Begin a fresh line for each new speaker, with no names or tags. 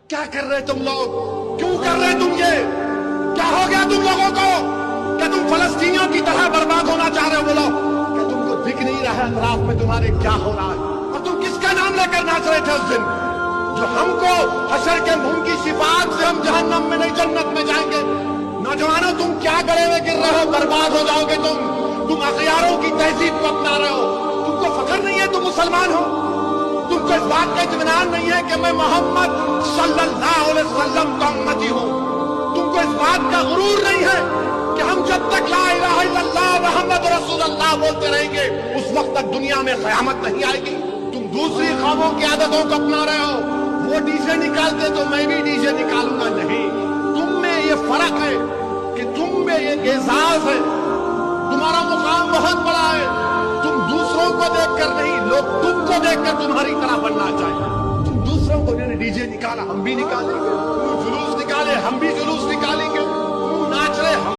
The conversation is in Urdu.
کیا کر رہے تم لوگ؟ کیوں کر رہے تم یہ؟ کیا ہو گیا تم لوگوں کو کہ تم فلسطینیوں کی طرح برباد ہونا چاہ رہے ہو؟ بولو کہ تم کو دکھ نہیں رہا اطراف میں تمہارے کیا ہو رہا ہے؟ اور تم کس کا نام لے کر ناچ رہے تھے اس دن جو ہم کو حشر کے منہ کی صفات سے ہم جہنم میں نہیں جنت میں جائیں گے؟ نوجوانوں تم کیا گڑے میں گر رہے ہو؟ برباد ہو جاؤ گے تم اغیاروں کی تہذیب کو اپنا رہے ہو۔ تم کو فخر نہیں ہے تم مسلمان ہو؟ تم کو اس بات کا اطمینان نہیں ہے کہ میں محمد صلی اللہ علیہ وسلم کا امتی ہوں؟ تم کو اس بات کا غرور نہیں ہے کہ ہم جب تک لا الہ الا اللہ محمد رسول اللہ بولتے رہیں گے اس وقت تک دنیا میں قیامت نہیں آئے گی؟ تم دوسری قوموں کی عادتوں کو اپنا رہے ہو۔ وہ ڈی جے نکالتے تو میں بھی ڈی جے نکالوں گا نہیں۔ تم میں یہ فرق ہے کہ تم میں یہ اعزاز ہے، تمہارا مقام بہت بڑا ہے۔ تم دوسروں کو دیکھ کر نہیں، لوگ تم کو دیکھ کر تمہاری طرح بننا چاہیے۔ تم دوسروں کو ڈی جے نکالا، ہم بھی نکالیں گے، جلوس